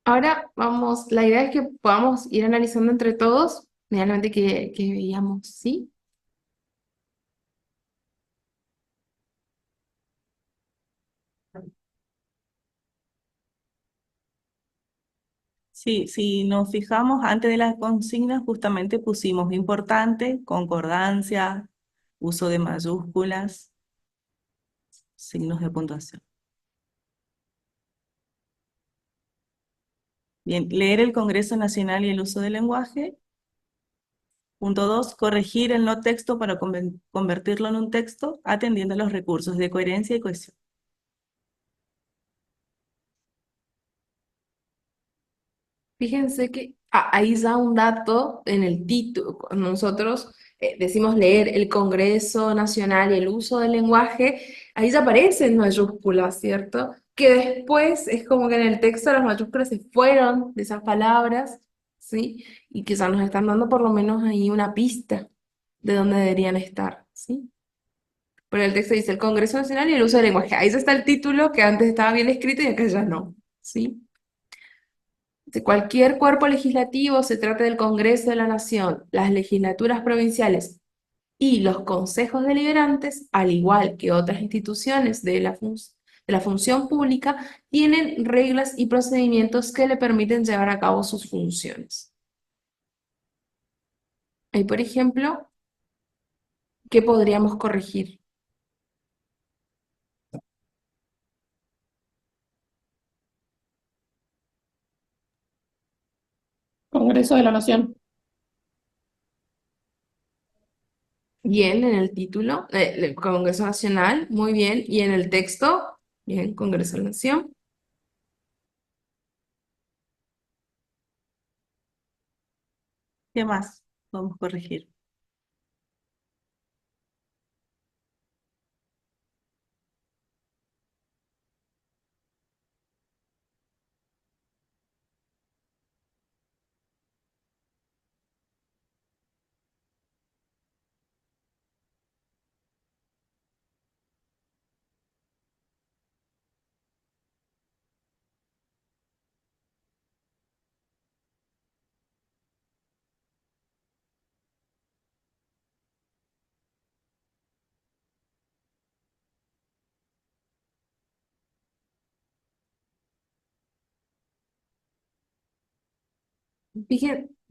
Ahora vamos, la idea es que podamos ir analizando entre todos, medianamente que veíamos, ¿sí? Sí, si nos fijamos antes de las consignas, justamente pusimos importante, concordancia, uso de mayúsculas, signos de puntuación. Bien, leer el Congreso Nacional y el uso del lenguaje. Punto 2, corregir el no texto para convertirlo en un texto, atendiendo a los recursos de coherencia y cohesión. Fíjense que ahí ya un dato en el título, cuando nosotros decimos leer el Congreso Nacional y el uso del lenguaje, ahí ya aparecen mayúsculas, ¿cierto? Que después es como que en el texto las mayúsculas se fueron de esas palabras, ¿sí? Y que ya nos están dando por lo menos ahí una pista de dónde deberían estar, ¿sí? Pero el texto dice el Congreso Nacional y el uso del lenguaje. Ahí ya está el título que antes estaba bien escrito y acá ya no, ¿sí? De cualquier cuerpo legislativo, se trate del Congreso de la Nación, las legislaturas provinciales y los consejos deliberantes, al igual que otras instituciones de la función pública, tienen reglas y procedimientos que le permiten llevar a cabo sus funciones. Ahí, por ejemplo, ¿qué podríamos corregir? Congreso de la Nación. Bien, en el título, el Congreso Nacional, muy bien, y en el texto, bien, Congreso de la Nación. ¿Qué más podemos corregir?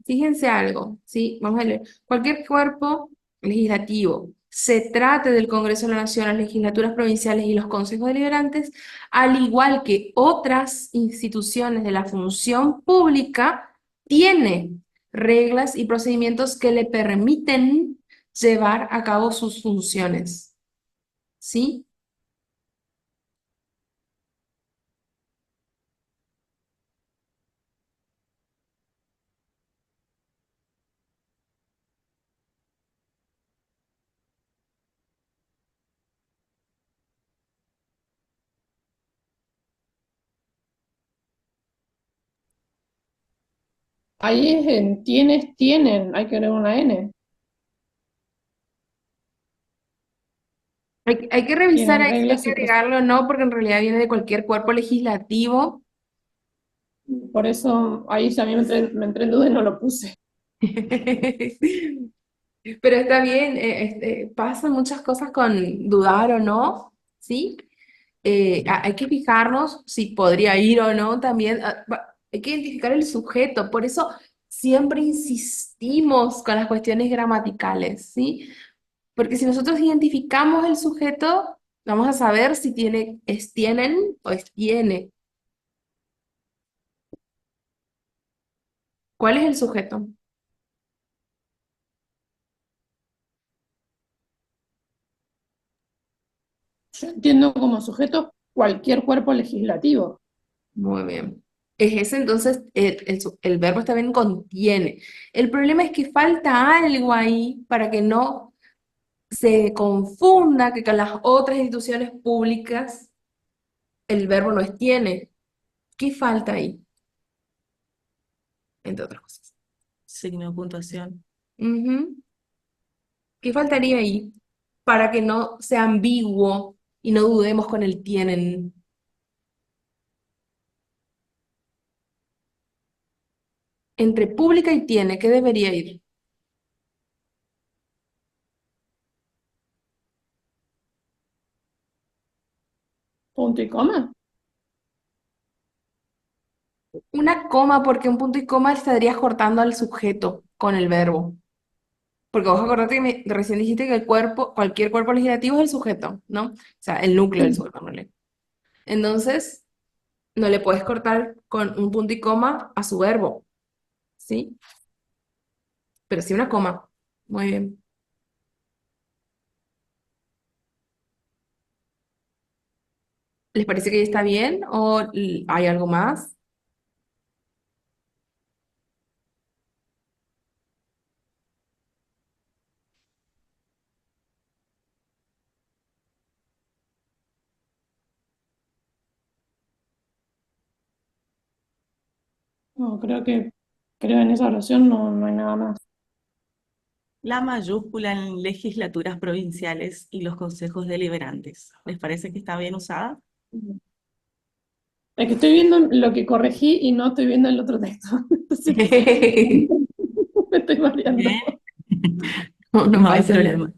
Fíjense algo, ¿sí? Vamos a leer. Cualquier cuerpo legislativo, se trate del Congreso de la Nación, las legislaturas provinciales y los consejos deliberantes, al igual que otras instituciones de la función pública, tiene reglas y procedimientos que le permiten llevar a cabo sus funciones, ¿sí? Ahí es en tienes, tienen, hay que agregar una N. Hay que revisar Tienen ahí si hay reglas que y agregarlo o no, porque en realidad viene de cualquier cuerpo legislativo. por eso ahí ya a mí me entré en duda y no lo puse. Pero está bien, pasan muchas cosas con dudar o no, ¿sí? Hay que fijarnos si podría ir o no también. Hay que identificar el sujeto, por eso siempre insistimos con las cuestiones gramaticales, ¿sí? Porque si nosotros identificamos el sujeto, vamos a saber si tienen o es tiene. ¿Cuál es el sujeto? Yo entiendo como sujeto cualquier cuerpo legislativo. Muy bien. Es ese entonces, el verbo está bien contiene. El problema es que falta algo ahí para que no se confunda que con las otras instituciones públicas el verbo no es tiene. ¿Qué falta ahí? Entre otras cosas. Signo de puntuación. Ujú. ¿Qué faltaría ahí para que no sea ambiguo y no dudemos con el tienen? Entre pública y tiene, ¿qué debería ir? Punto y coma. Una coma, porque un punto y coma estarías cortando al sujeto con el verbo. Porque vos acordate que recién dijiste que el cuerpo, cualquier cuerpo legislativo es el sujeto, ¿no? O sea, el núcleo del sujeto, ¿no? Entonces, no le puedes cortar con un punto y coma a su verbo, ¿sí? Pero sí una coma. Muy bien. ¿Les parece que ya está bien o hay algo más? No, creo en esa oración no hay nada más. La mayúscula en legislaturas provinciales y los consejos deliberantes. ¿Les parece que está bien usada? Es que estoy viendo lo que corregí y no estoy viendo el otro texto. Entonces, me estoy Bien. mareando. No, no No hay pasa nada. problema.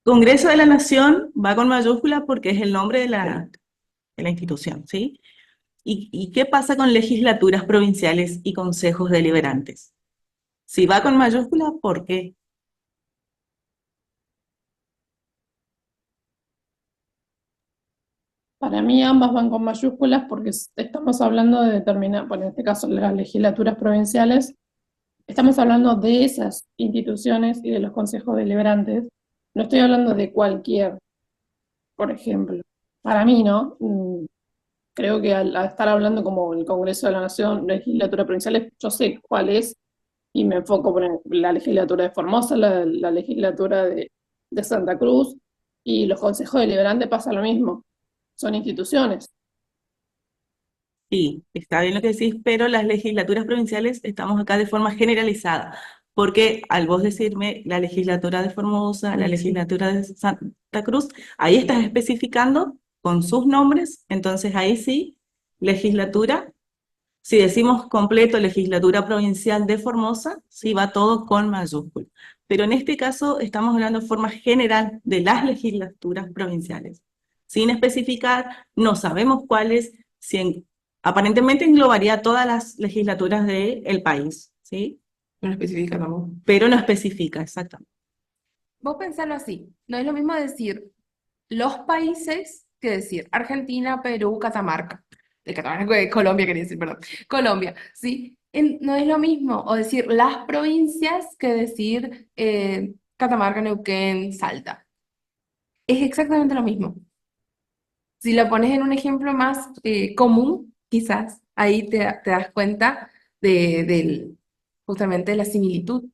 Congreso de la Nación va con mayúscula porque es el nombre de la institución, ¿sí? ¿Y qué pasa con legislaturas provinciales y consejos deliberantes? Si va con mayúscula, ¿por qué? Para mí ambas van con mayúsculas porque estamos hablando de determinar, bueno, en este caso las legislaturas provinciales, estamos hablando de esas instituciones y de los consejos deliberantes. No estoy hablando de cualquier, por ejemplo. Para mí, ¿no? Creo que al estar hablando como el Congreso de la Nación, legislatura provinciales, yo sé cuál es y me enfoco por la legislatura de Formosa, la legislatura de Santa Cruz y los consejos deliberantes pasa lo mismo, son instituciones. Sí, está bien lo que decís, pero las legislaturas provinciales estamos acá de forma generalizada, porque al vos decirme la legislatura de Formosa, la legislatura de Santa Cruz, ahí estás especificando con sus nombres, entonces ahí sí, legislatura. Si decimos completo legislatura provincial de Formosa, sí va todo con mayúscula. Pero en este caso estamos hablando de forma general de las legislaturas provinciales. Sin especificar, no sabemos cuáles, si aparentemente englobaría todas las legislaturas del país, ¿sí? No especifica tampoco. Pero no especifica exactamente. Vos pensarlo así, no es lo mismo decir los países que decir Argentina, Perú, Catamarca. De Catamarca, de Colombia quería decir, perdón. Colombia, ¿sí? No es lo mismo, o decir las provincias que decir Catamarca, Neuquén, Salta. Es exactamente lo mismo. Si lo pones en un ejemplo más común, quizás ahí te das cuenta justamente de la similitud.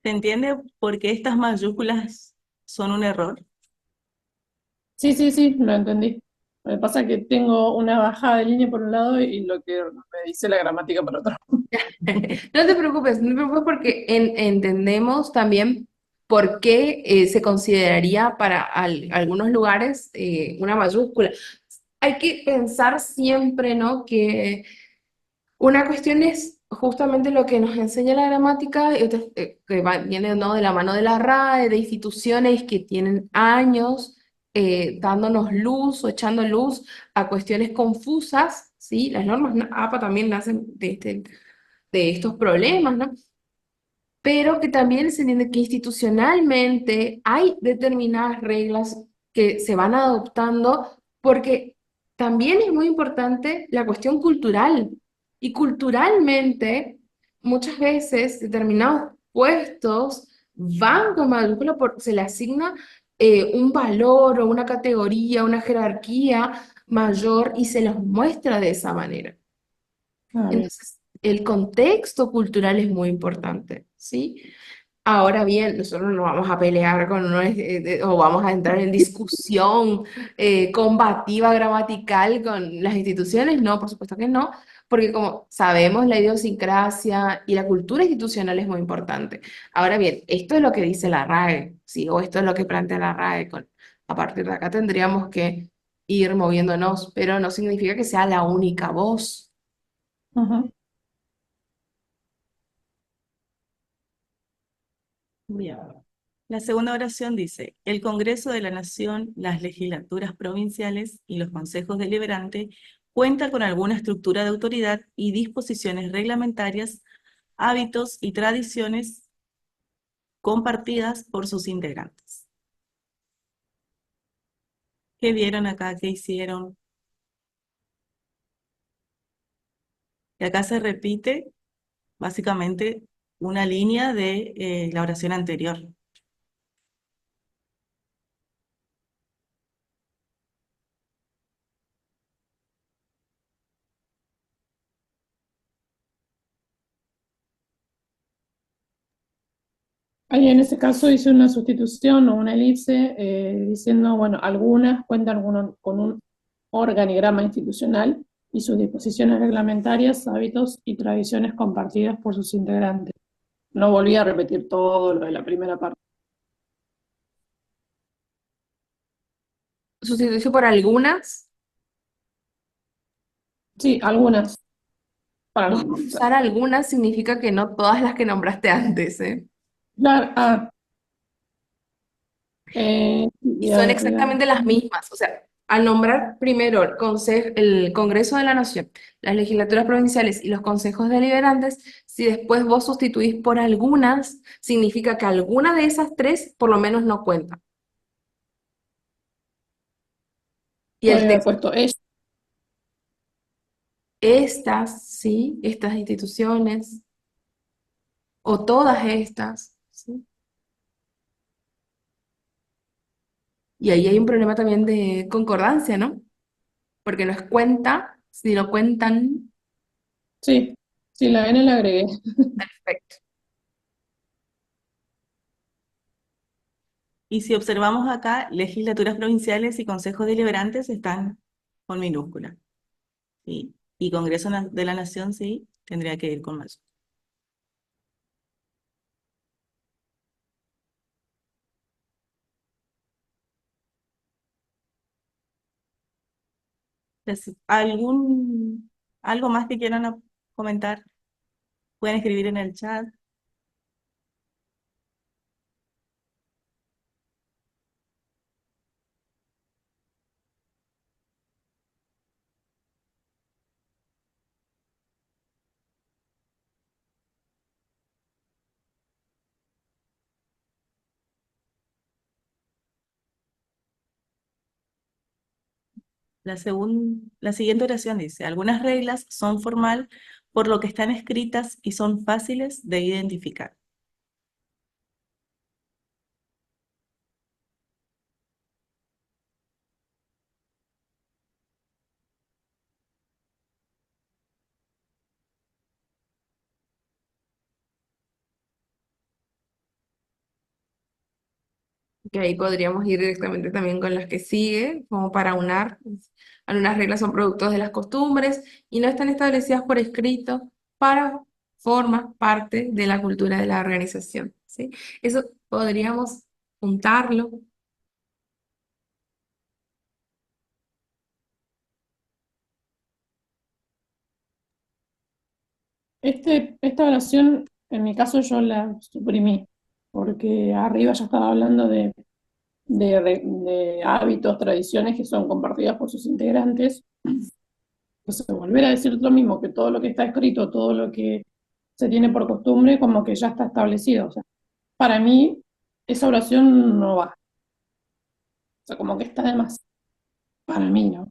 ¿Se entiende por qué estas mayúsculas son un error? Sí, sí, sí, lo entendí. Lo que pasa es que tengo una bajada de línea por un lado y lo que me dice la gramática por otro. No te preocupes, no te preocupes porque entendemos también por qué se consideraría para algunos lugares una mayúscula. Hay que pensar siempre, ¿no? Que una cuestión es justamente lo que nos enseña la gramática, y otra, que viene, ¿no? De la mano de la RAE, de instituciones que tienen años dándonos luz o echando luz a cuestiones confusas, ¿sí? Las normas APA también nacen de estos problemas, ¿no? Pero que también se entiende que institucionalmente hay determinadas reglas que se van adoptando porque también es muy importante la cuestión cultural. Y culturalmente, muchas veces determinados puestos van con mayúscula porque se le asigna un valor o una categoría, una jerarquía mayor y se los muestra de esa manera. Ah, bien. Entonces, el contexto cultural es muy importante, ¿sí? Ahora bien, nosotros no vamos a pelear con uno, o vamos a entrar en discusión combativa gramatical con las instituciones, no, por supuesto que no, porque como sabemos, la idiosincrasia y la cultura institucional es muy importante. Ahora bien, esto es lo que dice la RAE, ¿sí? O esto es lo que plantea la RAE. A partir de acá tendríamos que ir moviéndonos, pero no significa que sea la única voz. Ujú. Bien. La segunda oración dice, el Congreso de la Nación, las legislaturas provinciales y los consejos deliberantes cuenta con alguna estructura de autoridad y disposiciones reglamentarias, hábitos y tradiciones compartidas por sus integrantes. ¿Qué vieron acá? ¿Qué hicieron? Y acá se repite básicamente una línea de la oración anterior. Ahí en ese caso hice una sustitución o una elipse diciendo, bueno, algunas cuentan con un organigrama institucional y sus disposiciones reglamentarias, hábitos y tradiciones compartidas por sus integrantes. No volví a repetir todo lo de la primera parte. Sustituirse por algunas, Sí, algunas, para no. usar algunas significa que no todas las que nombraste antes, ¿eh? Claro, Y son ya. exactamente las mismas. O sea, al nombrar primero el Congreso de la Nación, las legislaturas provinciales y los consejos deliberantes, si después vos sustituís por algunas, significa que alguna de esas tres por lo menos no cuenta. Y el Podría haber texto, puesto ella. estas, sí, estas instituciones, o todas estas, ¿sí? Y ahí hay un problema también de concordancia, ¿no? Porque no es cuenta, sino cuentan. Sí, sí, la N la agregué. Perfecto. Y si observamos acá, legislaturas provinciales y consejos deliberantes están con minúscula. ¿Sí? Y de la Nación sí, tendría que ir con mayúscula. ¿Algo más que quieran comentar? Pueden escribir en el chat. La siguiente oración dice, algunas reglas son formal por lo que están escritas y son fáciles de identificar. Que ahí podríamos ir directamente también con las que sigue, como para unar. Algunas reglas son productos de las costumbres y no están establecidas por escrito para formar parte de la cultura de la organización, ¿sí? Eso podríamos juntarlo. Esta oración, en mi caso, yo la suprimí, porque arriba ya estaba hablando de hábitos, tradiciones que son compartidas por sus integrantes. Entonces, volver a decir lo mismo, que todo lo que está escrito, todo lo que se tiene por costumbre, como que ya está establecido. O sea, para mí, esa oración no va. O sea, como que está de más. Para mí, ¿no?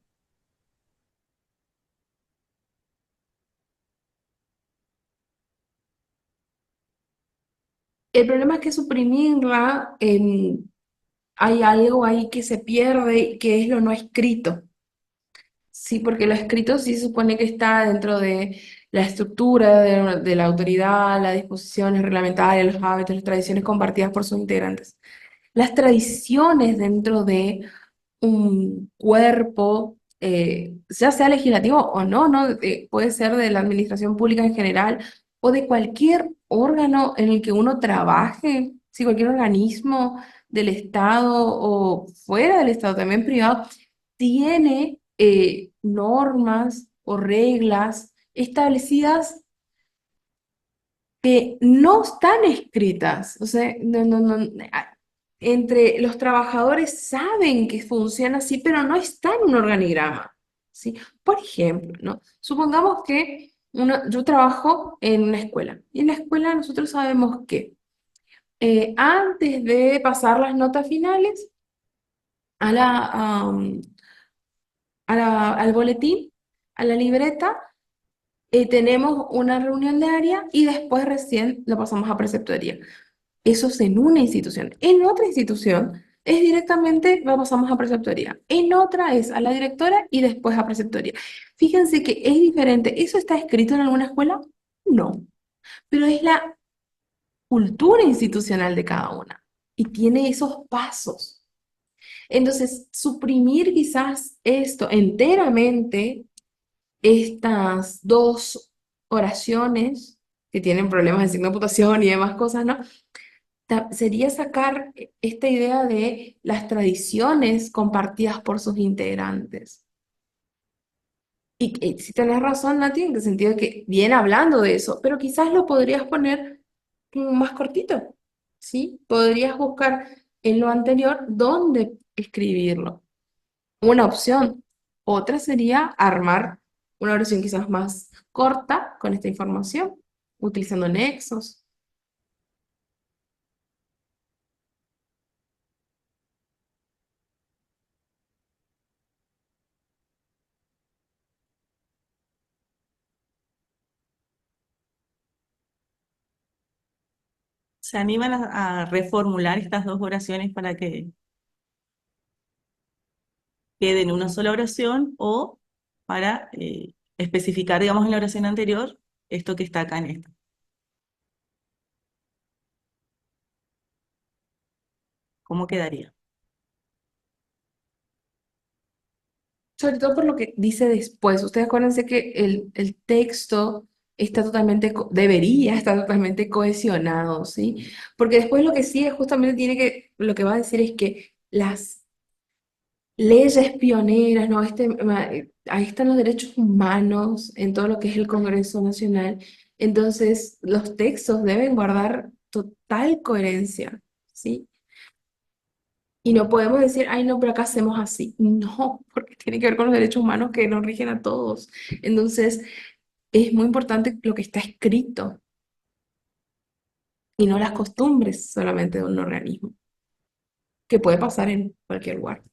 El problema es que suprimirla, hay algo ahí que se pierde, que es lo no escrito. Sí, porque lo escrito sí se supone que está dentro de la estructura de la autoridad, las disposiciones reglamentarias, los hábitos, las tradiciones compartidas por sus integrantes. Las tradiciones dentro de un cuerpo, ya sea legislativo o no, ¿no? Puede ser de la administración pública en general o de cualquier órgano en el que uno trabaje, si cualquier organismo del Estado o fuera del Estado, también privado, tiene normas o reglas establecidas que no están escritas. O sea, entre los trabajadores saben que funciona así, pero no está en un organigrama, ¿sí? Por ejemplo, ¿no? Supongamos que yo trabajo en una escuela y en la escuela nosotros sabemos que antes de pasar las notas finales a al boletín, a la libreta, tenemos una reunión de área y después recién lo pasamos a preceptoría. Eso es en una institución. En otra institución es directamente lo pasamos a preceptoría. En otra es a la directora y después a preceptoría. Fíjense que es diferente. ¿Eso está escrito en alguna escuela? No, pero es la cultura institucional de cada una y tiene esos pasos. Entonces, suprimir quizás esto enteramente, estas dos oraciones que tienen problemas de signo de puntuación y demás cosas, ¿no? Sería sacar esta idea de las tradiciones compartidas por sus integrantes. Y si tenés razón, Nati, en el sentido de que viene hablando de eso, pero quizás lo podrías poner más cortito, ¿sí? Podrías buscar en lo anterior dónde escribirlo. Una opción. Otra sería armar una oración quizás más corta con esta información, utilizando nexos. ¿Se animan a reformular estas dos oraciones para que queden una sola oración o para especificar, digamos, en la oración anterior esto que está acá en esta? ¿Cómo quedaría? Sobre todo por lo que dice después. Ustedes acuérdense que el texto está totalmente, debería estar totalmente cohesionado, ¿sí? Porque después lo que sigue justamente lo que va a decir es que las leyes pioneras, ¿no? Ahí están los derechos humanos en todo lo que es el Congreso Nacional. Entonces, los textos deben guardar total coherencia, ¿sí? Y no podemos decir, ay, no, pero acá hacemos así. No, porque tiene que ver con los derechos humanos que nos rigen a todos. Entonces, es muy importante lo que está escrito y no las costumbres solamente de un organismo, que puede pasar en cualquier lugar.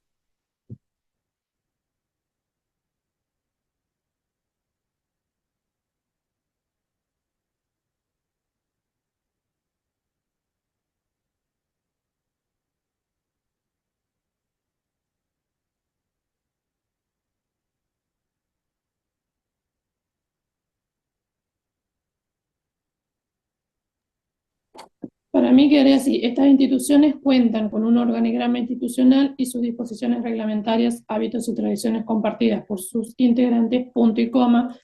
Para mí quedaría así, estas instituciones cuentan con un organigrama institucional y sus disposiciones reglamentarias, hábitos y tradiciones compartidas por sus integrantes, punto y coma,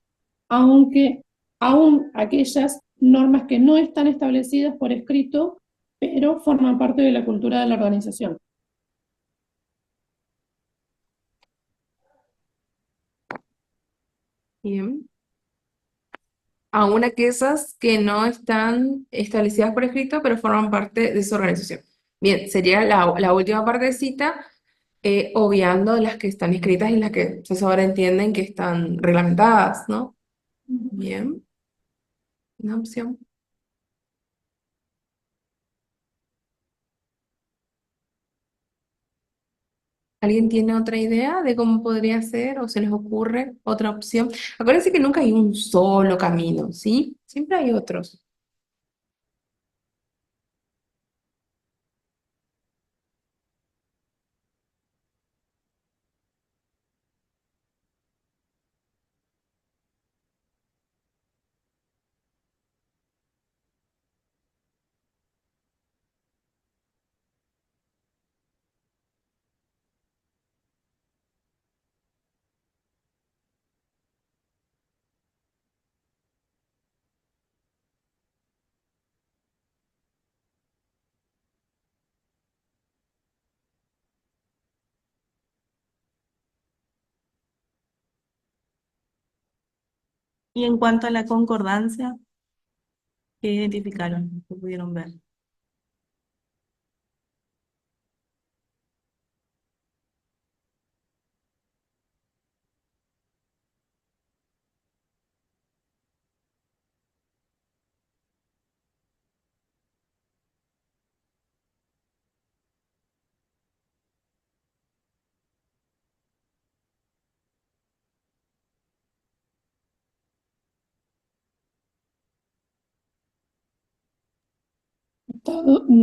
aunque aún aquellas normas que no están establecidas por escrito, pero forman parte de la cultura de la organización. Bien. Aún aquellas que no están establecidas por escrito, pero forman parte de su organización. Bien, sería la última partecita, obviando las que están escritas y las que se sobreentienden que están reglamentadas, ¿no? Bien, una opción. ¿Alguien tiene otra idea de cómo podría ser o se les ocurre otra opción? Acuérdense que nunca hay un solo camino, ¿sí? Siempre hay otros. Y en cuanto a la concordancia, ¿qué identificaron? ¿Qué pudieron ver?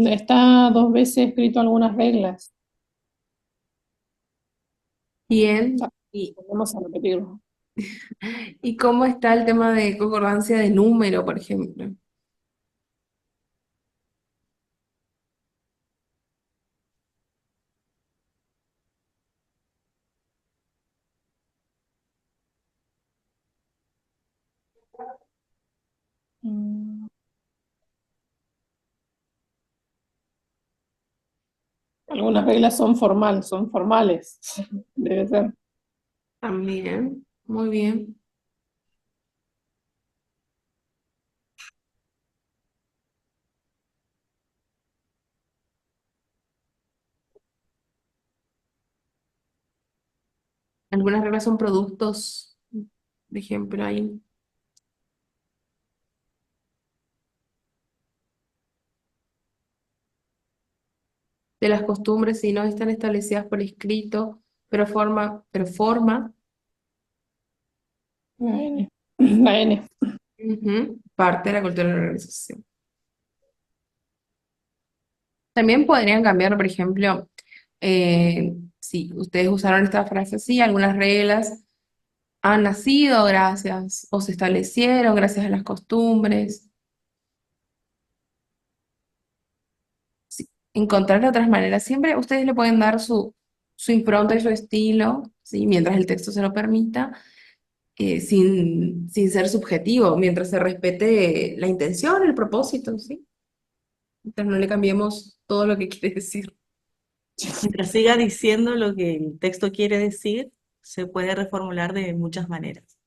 Está dos veces escrito algunas reglas. O Bien. sea, volvemos a repetirlo. ¿Y cómo está el tema de concordancia de número, por ejemplo? Mm, Algunas reglas son formales. Debe ser. También, muy bien. Algunas reglas son productos, por ejemplo, ahí, de las costumbres, si no están establecidas por escrito, pero forma La N. La N. parte de la cultura de la organización. También podrían cambiar, por ejemplo, si ustedes usaron esta frase así, algunas reglas han nacido gracias o se establecieron gracias a las costumbres. Sí, encontrar otras maneras. Siempre ustedes le pueden dar su impronta y su estilo, ¿sí? Mientras el texto se lo permita, sin ser subjetivo, mientras se respete la intención, el propósito, ¿sí? Mientras no le cambiemos todo lo que quiere decir. Mientras siga diciendo lo que el texto quiere decir, se puede reformular de muchas maneras.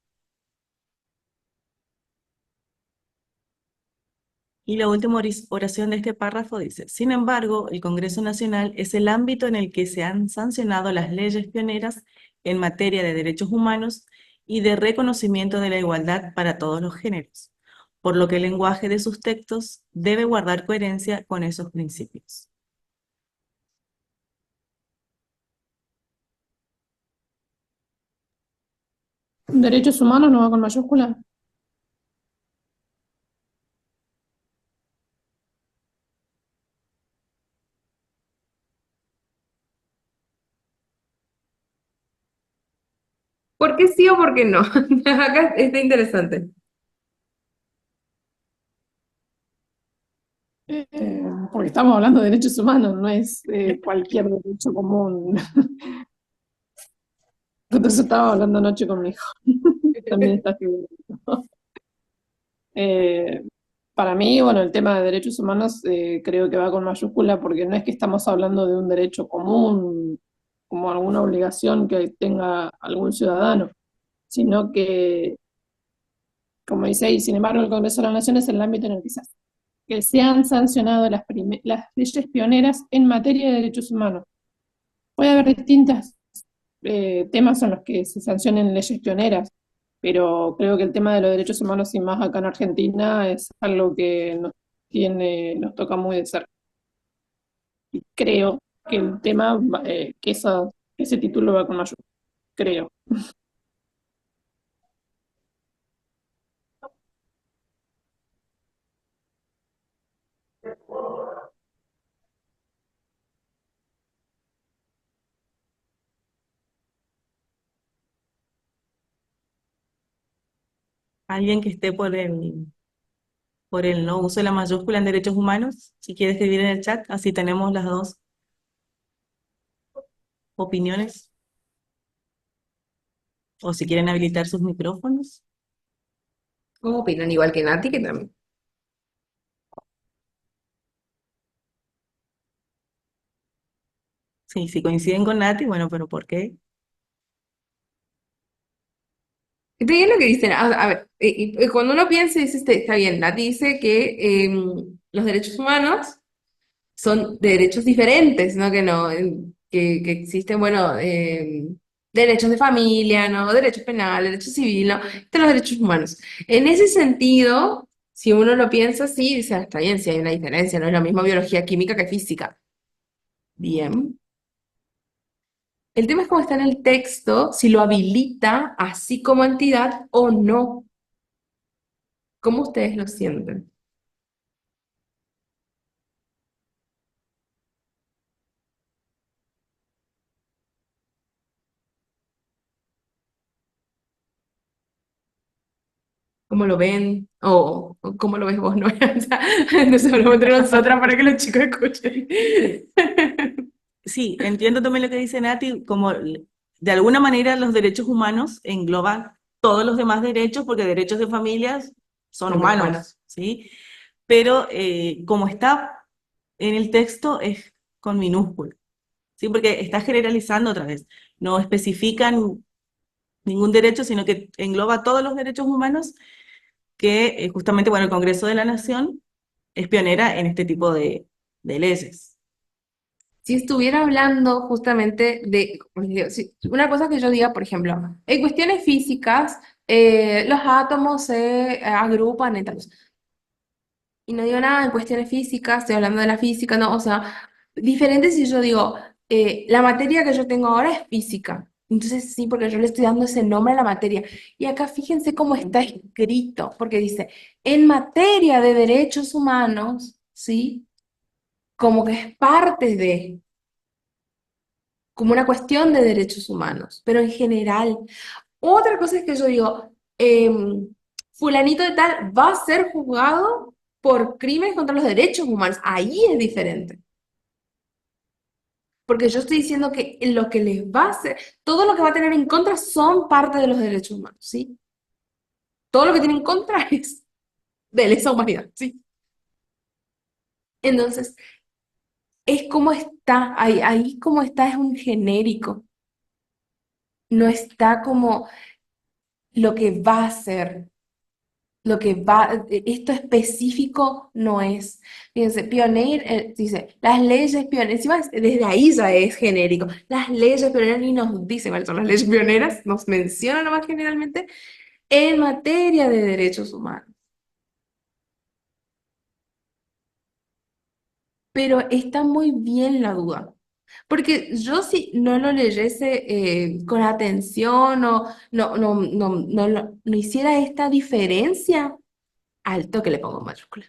Y la última oración de este párrafo dice: sin embargo, el Congreso Nacional es el ámbito en el que se han sancionado las leyes pioneras en materia de derechos humanos y de reconocimiento de la igualdad para todos los géneros, por lo que el lenguaje de sus textos debe guardar coherencia con esos principios. Derechos humanos no va con mayúscula. ¿Por qué sí o por qué no? Acá está interesante. Porque estamos hablando de derechos humanos, no es cualquier derecho común. Entonces estaba hablando anoche con mi hijo. También está figurando. Eh, para mí, bueno, el tema de derechos humanos creo que va con mayúscula porque no es que estamos hablando de un derecho común, como alguna obligación que tenga algún ciudadano, sino que, como dice ahí, sin embargo, el Congreso de la Nación es el ámbito en el que se han sancionado las leyes pioneras en materia de derechos humanos. Puede haber distintos temas en los que se sancionen leyes pioneras, pero creo que el tema de los derechos humanos y más acá en Argentina es algo que nos toca muy de cerca. Y creo que el tema, que ese título va con mayor, creo. Alguien que esté por el no uso de la mayúscula en derechos humanos, si quiere escribir en el chat, así tenemos las dos opiniones, o si quieren habilitar sus micrófonos. ¿Cómo opinan? Igual que Nati, que también. Sí, si coinciden con Nati, bueno, pero ¿por qué? Está bien lo que dicen. A ver, cuando uno piensa, dice, está bien, Nati dice que los derechos humanos son derechos diferentes, ¿no? Que no, que existen, bueno, derechos de familia, ¿no? Derechos penales, derechos civiles, ¿no? Están los derechos humanos. En ese sentido, si uno lo piensa así, dice, está bien, si hay una diferencia, no es lo mismo biología química que física. Bien. El tema es cómo está en el texto, si lo habilita así como entidad o no. ¿Cómo ustedes lo sienten? ¿Cómo lo ven? O ¿cómo lo ves vos, no? O sea, nos hablamos entre nosotras para que los chicos escuchen. Sí, entiendo también lo que dice Nati, como de alguna manera los derechos humanos engloban todos los demás derechos, porque derechos de familias son Son humanos. humanos, ¿sí? Pero como está en el texto es con minúscula, ¿sí? Porque está generalizando otra vez, no especifican ningún derecho, sino que engloba todos los derechos humanos que justamente, bueno, el Congreso de la Nación es pionera en este tipo de leyes. Si estuviera hablando justamente de, como les digo, una cosa que yo diga, por ejemplo, en cuestiones físicas, los átomos se agrupan en tal cosa. Y no digo nada en cuestiones físicas, estoy hablando de la física, no, o sea, diferente si yo digo, la materia que yo tengo ahora es física. Entonces sí, porque yo le estoy dando ese nombre a la materia. Y acá fíjense cómo está escrito, porque dice, en materia de derechos humanos, ¿sí? Como que es parte de, como una cuestión de derechos humanos, pero en general. Otra cosa es que yo digo, fulanito de tal va a ser juzgado por crímenes contra los derechos humanos. Ahí es diferente. Porque yo estoy diciendo que lo que les va a hacer, todo lo que va a tener en contra son parte de los derechos humanos, ¿sí? Todo lo que tiene en contra es de lesa humanidad, ¿sí? Entonces, es como está, ahí como está es un genérico, no está como lo que va a ser. Lo que va, esto específico no es. Fíjense, pioneer, dice, las leyes pioneras, encima desde ahí ya es genérico. Las leyes pioneras ni nos dicen cuáles son las leyes pioneras, nos mencionan nomás generalmente en materia de derechos humanos. Pero está muy bien la duda. Porque yo si no lo leyese con atención o no hiciera esta diferencia, alto que le pongo mayúscula.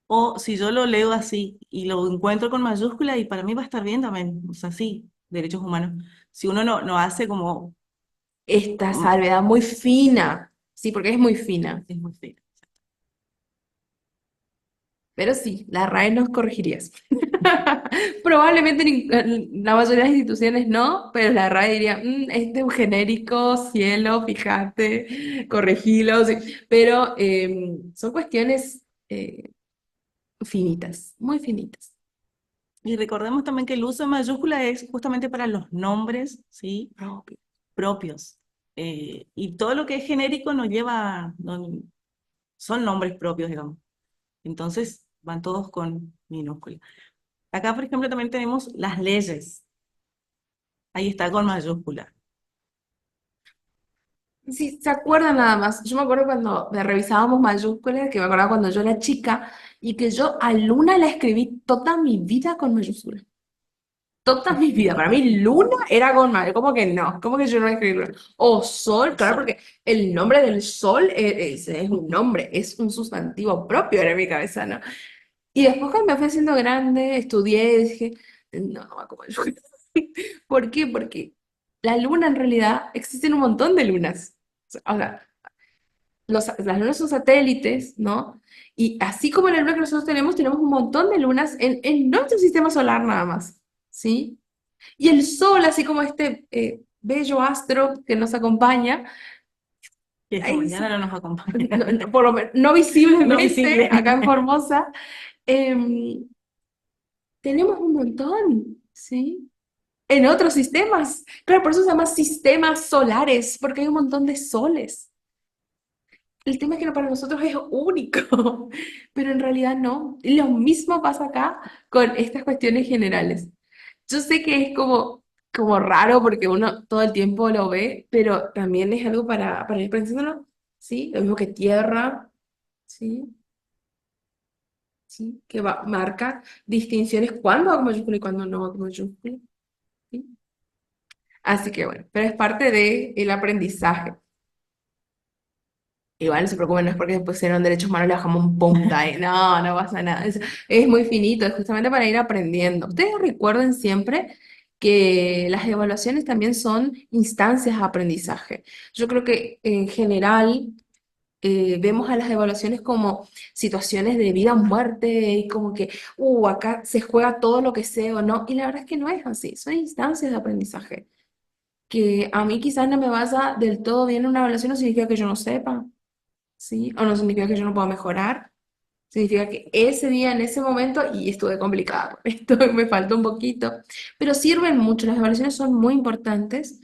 O si yo lo leo así y lo encuentro con mayúscula y para mí va a estar bien también, o sea, sí, derechos humanos. Si uno no hace como, Esta mm, salvedad muy fina, sí, porque es muy fina, es muy feo. pero sí, la RAE nos corregiría eso. Probablemente la mayoría de las instituciones no, pero la RAE diría, este es un genérico, cielo, fíjate, corregilo, sí". Pero son cuestiones finitas, muy finitas. Y recordemos también que el uso de mayúscula es justamente para los nombres, ¿sí? Propio. Propios. Y todo lo que es genérico no lleva, son nombres propios, digamos. Entonces van todos con minúscula. Acá, por ejemplo, también tenemos las leyes. Ahí está con mayúscula. Sí, se acuerdan nada más. Yo me acuerdo cuando revisábamos mayúsculas, que me acordaba cuando yo era chica y que yo a Luna la escribí toda mi vida con mayúsculas. Toda mi vida. Para mí, Luna era con mayúsculas. ¿Cómo que no? ¿Cómo que yo no escribí Luna? O Sol, claro, Eso. porque el nombre del Sol es un nombre, es un sustantivo propio en mi cabeza, ¿no? Y después cuando me fui haciendo grande, estudié, dije, no, no va con mayúsculas. ¿Por qué? Porque la Luna en realidad existen un montón de lunas. O sea, las lunas son satélites, ¿no? Y así como la luna que nosotros tenemos un montón de lunas en nuestro sistema solar nada más, ¿sí? Y el Sol, así como este bello astro que nos acompaña, Que esta ahí mañana no nos acompaña. por lo menos, no No visiblemente, visible. acá en Formosa, em, tenemos un montón, ¿sí? En otros sistemas. Claro, por eso se llama sistemas solares, porque hay un montón de soles. el tema es que para nosotros es único, pero en realidad no. Lo mismo pasa acá con estas cuestiones generales. Yo sé que es como raro porque uno todo el tiempo lo ve, pero también es algo para ir pensándolo, ¿sí? Lo mismo que tierra, ¿sí? ¿Sí? Que marca distinciones cuándo va con mayúscula y cuándo no va con mayúscula, ¿sí? Así que bueno, pero es parte del aprendizaje. Igual no se preocupen, no es porque después en derechos humanos le bajamos un punta, ¿eh? No, no pasa nada. Es muy finito, es justamente para ir aprendiendo. Ustedes recuerden siempre que las evaluaciones también son instancias de aprendizaje. Yo creo que en general vemos a las evaluaciones como situaciones de vida o muerte y como que, acá se juega todo lo que sé o no. Y la verdad es que no es así, son instancias de aprendizaje. Que a mí quizás no me vaya del todo bien una evaluación no significa que yo no sepa. ¿Sí? O no significa que yo no pueda mejorar. Significa que ese día, en ese momento, y estuve complicada con esto, me faltó un poquito, pero sirven mucho. Las evaluaciones son muy importantes,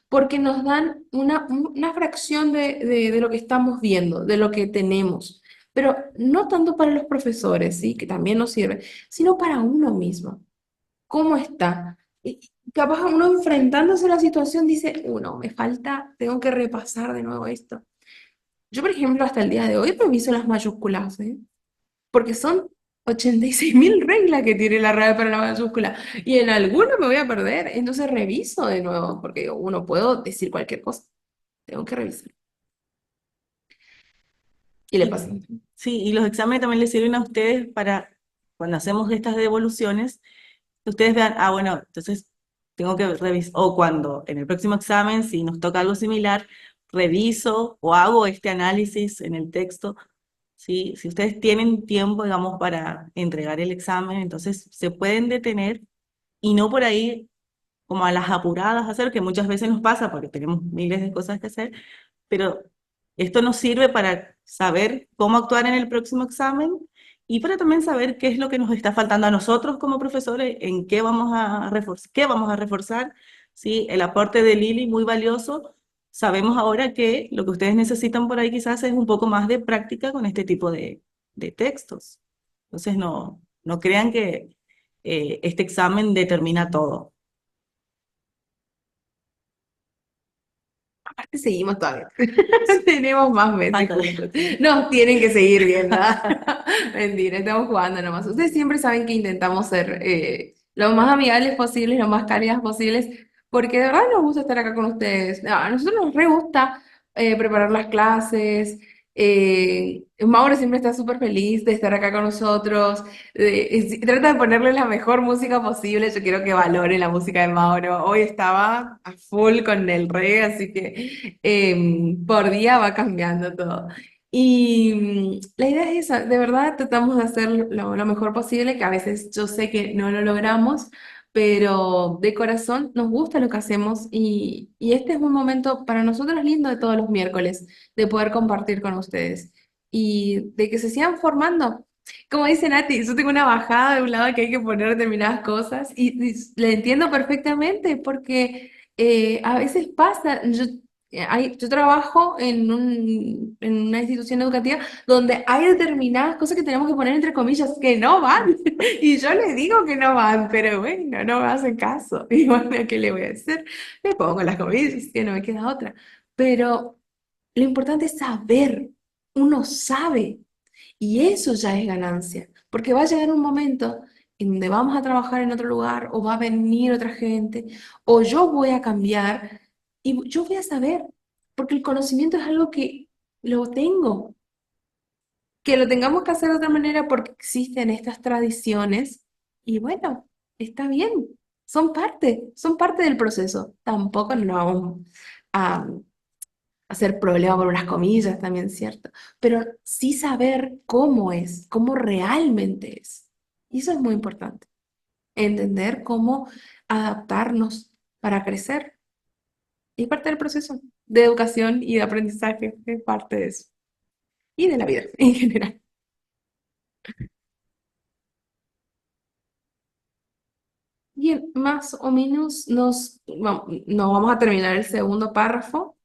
porque nos dan una fracción de lo que estamos viendo, de lo que tenemos. Pero no tanto para los profesores, ¿sí? Que también nos sirve, sino para uno mismo. ¿Cómo está? Y capaz uno enfrentándose a la situación dice, uno, me falta, tengo que repasar de nuevo esto. Yo, por ejemplo, hasta el día de hoy reviso las mayúsculas, ¿eh? Porque son 86.000 reglas que tiene la RAE para la mayúscula y en alguna me voy a perder, entonces reviso de nuevo, porque digo, uno puedo decir cualquier cosa, tengo que revisar. Y le pasa. Y, sí, y los exámenes también les sirven a ustedes para, cuando hacemos estas devoluciones, que ustedes vean, bueno, entonces tengo que revisar, o cuando en el próximo examen, si nos toca algo similar, reviso o hago este análisis en el texto. ¿Sí? Si ustedes tienen tiempo, digamos, para entregar el examen, entonces se pueden detener y no por ahí como a las apuradas hacer, que muchas veces nos pasa porque tenemos miles de cosas que hacer, pero esto nos sirve para saber cómo actuar en el próximo examen y para también saber qué es lo que nos está faltando a nosotros como profesores, en qué vamos a reforzar, ¿sí? El aporte de Lili, muy valioso. Sabemos ahora que lo que ustedes necesitan por ahí quizás es un poco más de práctica con este tipo de textos. Entonces, no crean que este examen determina todo. Aparte seguimos todavía. Tenemos más meses Falta. juntos. Nos tienen que seguir viendo. Mentira, estamos jugando nomás. Ustedes siempre saben que intentamos ser lo más amigables posibles, lo más cálidas posibles, porque de verdad nos gusta estar acá con ustedes. No, a nosotros nos re gusta preparar las clases. Mauro siempre está súper feliz de estar acá con nosotros. Trata de ponerle la mejor música posible. Yo quiero que valore la música de Mauro. Hoy estaba a full con el reggae, así que por día va cambiando todo. Y la idea es esa, de verdad tratamos de hacer lo mejor posible, que a veces yo sé que no lo logramos, pero de corazón nos gusta lo que hacemos y este es un momento para nosotros lindo de todos los miércoles, de poder compartir con ustedes y de que se sigan formando. Como dice Nati, yo tengo una bajada de un lado que hay que poner determinadas cosas y le entiendo perfectamente porque a veces pasa, yo trabajo en una institución educativa donde hay determinadas cosas que tenemos que poner entre comillas que no van y yo les digo que no van, pero bueno, no me hacen caso. Y bueno, ¿qué le voy a hacer? Le pongo las comillas, que no me queda otra. Pero lo importante es saber, uno sabe. Y eso ya es ganancia, porque va a llegar un momento en donde vamos a trabajar en otro lugar o va a venir otra gente o yo voy a cambiar y yo voy a saber, porque el conocimiento es algo que lo tengo, que lo tengamos que hacer de otra manera porque existen estas tradiciones y bueno, está bien, son parte del proceso. Tampoco nos vamos a hacer problema por unas comillas, también cierto, pero sí saber cómo es, cómo realmente es. Y eso es muy importante, entender cómo adaptarnos para crecer. Y es parte del proceso de educación y de aprendizaje, es parte de eso. Y de la vida en general. Bien, más o menos nos vamos a terminar el segundo párrafo.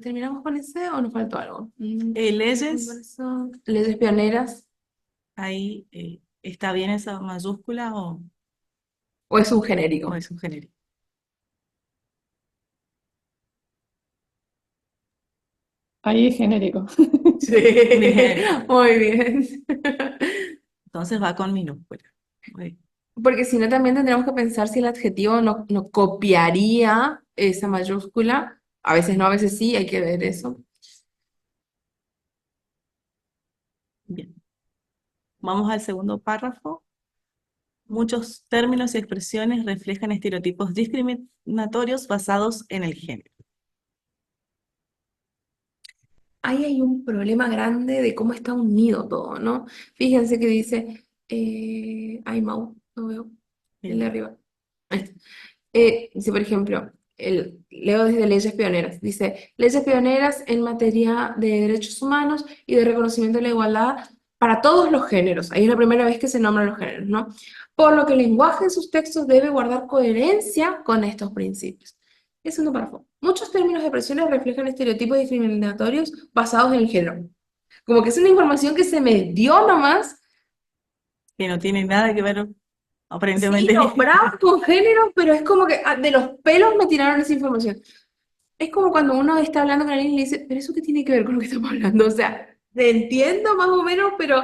¿Terminamos con ese o nos faltó algo? Leyes, Leyes pioneras, ahí ¿está bien esa mayúscula ¿o es un o genérico? es un genérico? Ahí es genérico. Sí, Bien, muy bien. entonces va con minúscula. Muy bien. Porque si no, también tendríamos que pensar si el adjetivo no copiaría esa mayúscula. A veces no, a veces sí, hay que ver eso. Bien. Vamos al segundo párrafo. Muchos términos y expresiones reflejan estereotipos discriminatorios basados en el género. Ahí hay un problema grande de cómo está unido todo, ¿no? Fíjense que dice, ay, Mau, no veo, el de Bien. arriba. Ahí está. Dice, por ejemplo, leo desde Leyes Pioneras. Dice, leyes pioneras en materia de derechos humanos y de reconocimiento de la igualdad para todos los géneros. Ahí es la primera vez que se nombran los géneros, ¿no? Por lo que el lenguaje en sus textos debe guardar coherencia con estos principios. Es un párrafo. Muchos términos y expresiones reflejan estereotipos discriminatorios basados en el género. Como que es una información que se me dio nomás. Que no tiene nada que ver Sí, aparentemente. nombrados con género, pero es como que de los pelos me tiraron esa información. Es como cuando uno está hablando con alguien y le dice, pero ¿eso qué tiene que ver con lo que estamos hablando? O sea, te entiendo más o menos, pero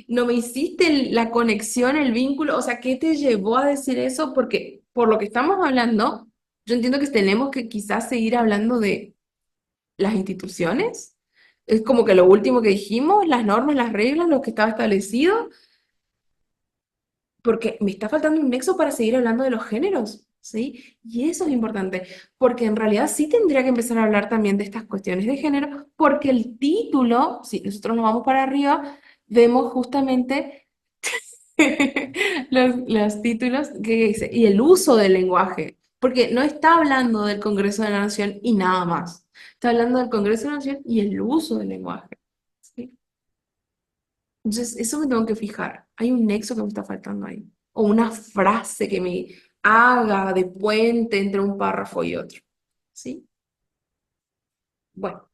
no me hiciste la conexión, el vínculo. O sea, ¿qué te llevó a decir eso? Porque por lo que estamos hablando, yo entiendo que tenemos que quizás seguir hablando de las instituciones. Es como que lo último que dijimos, las normas, las reglas, lo que estaba establecido, porque me está faltando un nexo para seguir hablando de los géneros, ¿sí? Y eso es importante, porque en realidad sí tendría que empezar a hablar también de estas cuestiones de género, porque el título, si nosotros nos vamos para arriba, vemos justamente los títulos que dice, y el uso del lenguaje, porque no está hablando del Congreso de la Nación y nada más, está hablando del Congreso de la Nación y el uso del lenguaje, ¿sí? Entonces, eso me tengo que fijar. Hay un nexo que me está faltando ahí. O una frase que me haga de puente entre un párrafo y otro. ¿Sí? Bueno,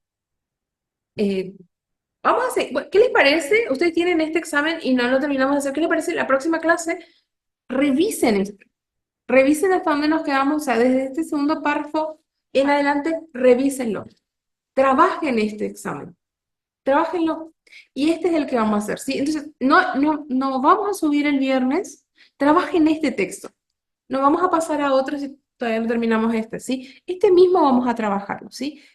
eh, vamos a hacer. Bueno, ¿qué les parece? Ustedes tienen este examen y no lo terminamos de hacer. ¿Qué les parece? La próxima clase, revisen esto. Revisen hasta dónde nos quedamos. O sea, desde este segundo párrafo en adelante, revísenlo. Trabajen este examen. Trabájenlo. Y este es el que vamos a hacer, ¿sí? Entonces, no vamos a subir el viernes. Trabajen este texto. No vamos a pasar a otro si todavía no terminamos este, ¿sí? Este mismo vamos a trabajarlo, ¿sí?